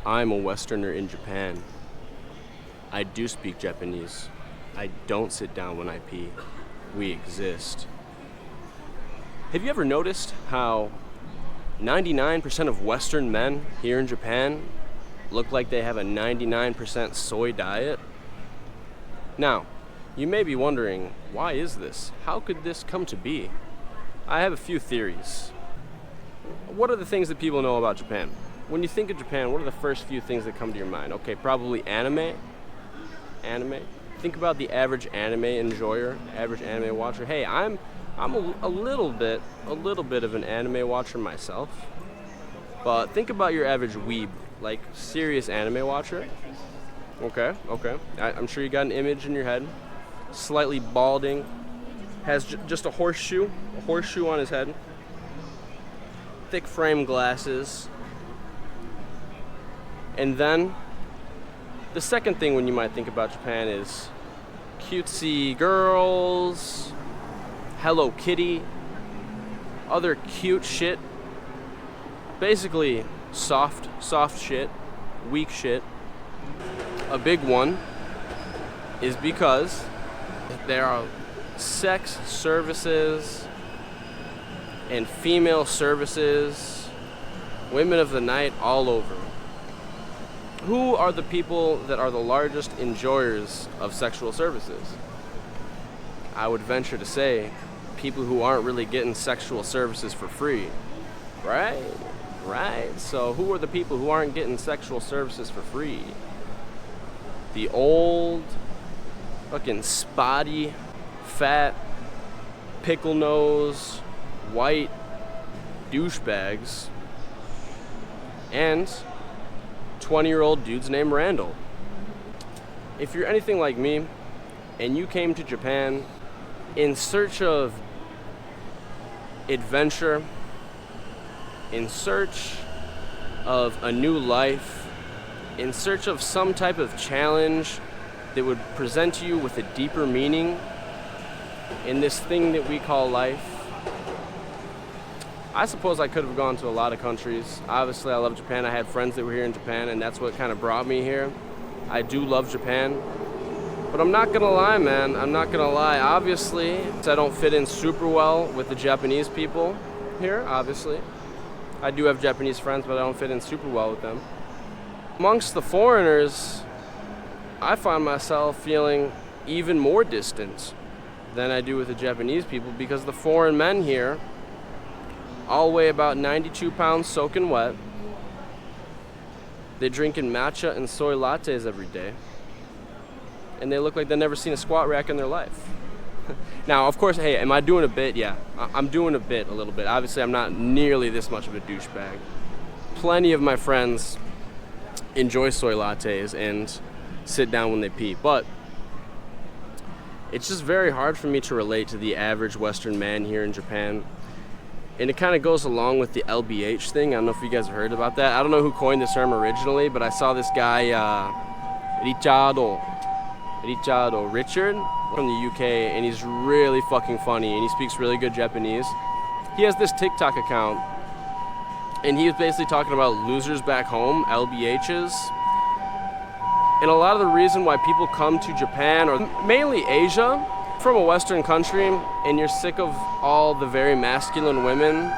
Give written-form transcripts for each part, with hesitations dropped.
I'm a Westerner in Japan. I do speak Japanese. I don't sit down when I pee. We exist. Have you ever noticed how 99% of Western men here in Japan look like they have a 99% soy diet? Now, you may be wondering, why is this? How could this come to be? I have a few theories. What are the things that people know about Japan? When you think of Japan, what are the first few things that come to your mind? Okay, probably anime. Anime. Think about the average anime enjoyer, average anime watcher. Hey, I'm a little bit of an anime watcher myself. But think about your average weeb, like serious anime watcher. Okay. I'm sure you got an image in your head. Slightly balding, has just a horseshoe on his head. Thick frame glasses. And then the second thing when you might think about Japan is cutesy girls, Hello Kitty, other cute shit. Basically soft shit, weak shit. A big one is because there are sex services and female services, women of the night all over. Who are the people that are the largest enjoyers of sexual services? I would venture to say people who aren't really getting sexual services for free. Right? So who are the people who aren't getting sexual services for free? The old, fucking spotty, fat, pickle nose, white douchebags, and 20-year-old dudes named Randall. If you're anything like me, and you came to Japan in search of adventure, in search of a new life, in search of some type of challenge that would present you with a deeper meaning in this thing that we call life, I suppose I could have gone to a lot of countries. Obviously, I love Japan. I had friends that were here in Japan, and that's what kind of brought me here. I do love Japan. But I'm not gonna lie, man. I'm not gonna lie. Obviously, I don't fit in super well with the Japanese people here, obviously. I do have Japanese friends, but I don't fit in super well with them. Amongst the foreigners, I find myself feeling even more distant than I do with the Japanese people, because the foreign men here all weigh about 92 pounds soaking wet. They're drinking matcha and soy lattes every day. And they look like they've never seen a squat rack in their life. Now, of course, hey, am I doing a bit? Yeah, I'm doing a bit, a little bit. Obviously, I'm not nearly this much of a douchebag. Plenty of my friends enjoy soy lattes and sit down when they pee. But it's just very hard for me to relate to the average Western man here in Japan. And it kind of goes along with the LBH thing. I don't know if you guys have heard about that. I don't know who coined this term originally, but I saw this guy, Richard, from the UK, and he's really fucking funny, and he speaks really good Japanese. He has this TikTok account, and he was basically talking about losers back home, LBHs. And a lot of the reason why people come to Japan, or mainly Asia, from a Western country, and you're sick of all the very masculine women,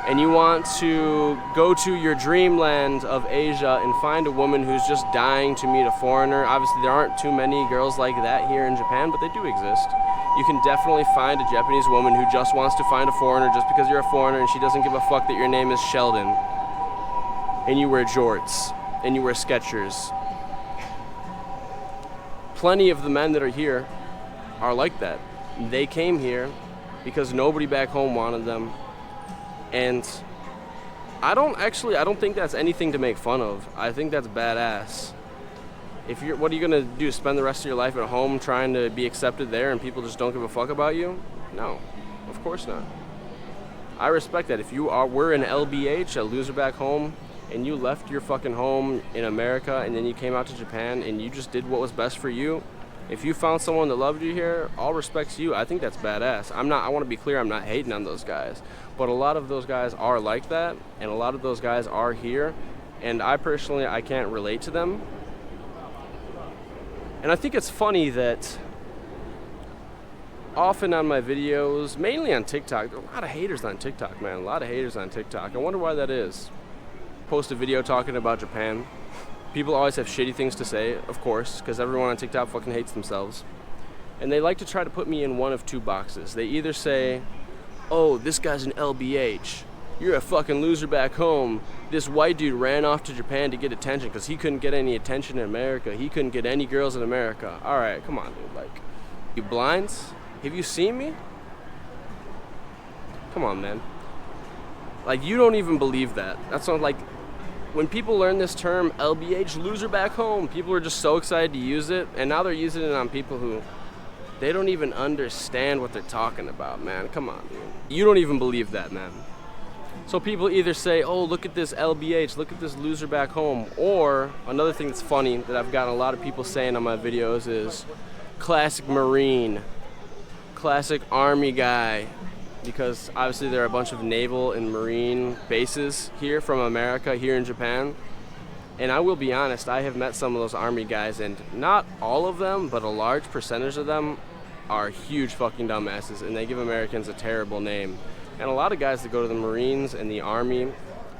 and you want to go to your dreamland of Asia and find a woman who's just dying to meet a foreigner. Obviously, there aren't too many girls like that here in Japan, but they do exist. You can definitely find a Japanese woman who just wants to find a foreigner just because you're a foreigner, and she doesn't give a fuck that your name is Sheldon, and you wear jorts, and you wear Skechers. Plenty of the men that are here are like that. They came here because nobody back home wanted them. And I don't think that's anything to make fun of. I think that's badass. What are you gonna do? Spend the rest of your life at home trying to be accepted there and people just don't give a fuck about you? No, of course not. I respect that. If we're an LBH, a loser back home, and you left your fucking home in America and then you came out to Japan and you just did what was best for you, if you found someone that loved you here, all respect to you. I think that's badass. I want to be clear, I'm not hating on those guys. But a lot of those guys are like that, and a lot of those guys are here and I personally, I can't relate to them. And I think it's funny that often on my videos, mainly on TikTok, there are a lot of haters on TikTok, man. A lot of haters on TikTok. I wonder why that is. Post a video talking about Japan. People always have shitty things to say, of course, because everyone on TikTok fucking hates themselves. And they like to try to put me in one of two boxes. They either say, oh, this guy's an LBH. You're a fucking loser back home. This white dude ran off to Japan to get attention because he couldn't get any attention in America. He couldn't get any girls in America. All right, come on, dude. Like, you blind? Have you seen me? Come on, man. Like, you don't even believe that. That's not like, when people learn this term, LBH, loser back home, people are just so excited to use it, and now they're using it on people who, they don't even understand what they're talking about, man. Come on, dude. You don't even believe that, man. So people either say, oh, look at this LBH, look at this loser back home, or another thing that's funny that I've gotten a lot of people saying on my videos is classic Marine, classic Army guy, because obviously there are a bunch of naval and Marine bases here from America, here in Japan. And I will be honest, I have met some of those Army guys, and not all of them, but a large percentage of them are huge fucking dumbasses, and they give Americans a terrible name. And a lot of guys that go to the Marines and the Army,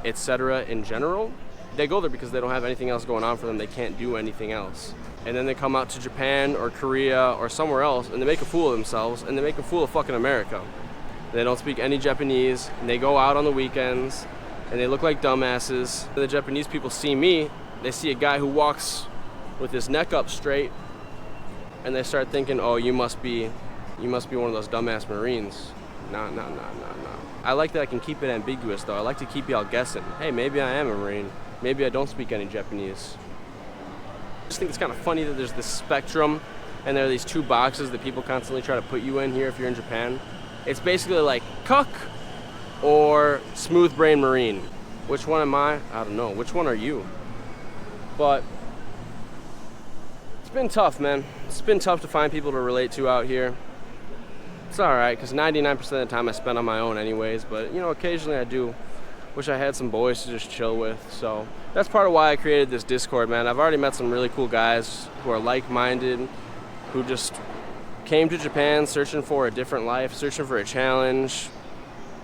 etc. in general, they go there because they don't have anything else going on for them. They can't do anything else. And then they come out to Japan or Korea or somewhere else, and they make a fool of themselves, and they make a fool of fucking America. They don't speak any Japanese, and they go out on the weekends, and they look like dumbasses. And the Japanese people see me, they see a guy who walks with his neck up straight, and they start thinking, oh, you must be one of those dumbass Marines. No. I like that I can keep it ambiguous, though. I like to keep y'all guessing. Hey, maybe I am a Marine. Maybe I don't speak any Japanese. I just think it's kind of funny that there's this spectrum, and there are these two boxes that people constantly try to put you in here if you're in Japan. It's basically like cuck or smooth brain Marine. Which one am I? I don't know. Which one are you? But it's been tough, man. It's been tough to find people to relate to out here. It's alright, because 99% of the time I spend on my own anyways, but, you know, occasionally I do wish I had some boys to just chill with, so that's part of why I created this Discord, man. I've already met some really cool guys who are like-minded, who just came to Japan searching for a different life, searching for a challenge.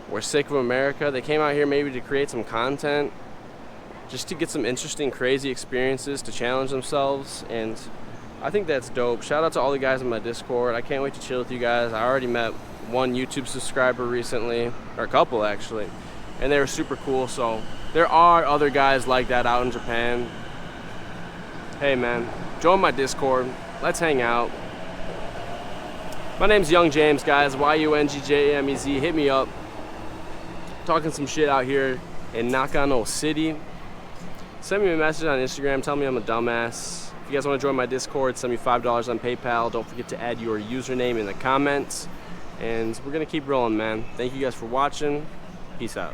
We're sick of America. They came out here maybe to create some content, just to get some interesting, crazy experiences, to challenge themselves, and I think that's dope. Shout out to all the guys in my Discord. I can't wait to chill with you guys. I already met one YouTube subscriber recently, or a couple actually, and they were super cool. So there are other guys like that out in Japan. Hey man, join my Discord. Let's hang out. My name's yungjamez, guys. YUNGJAMEZ. Hit me up. Talking some shit out here in Nakano City. Send me a message on Instagram. Tell me I'm a dumbass. If you guys want to join my Discord, send me $5 on PayPal. Don't forget to add your username in the comments. And we're going to keep rolling, man. Thank you guys for watching. Peace out.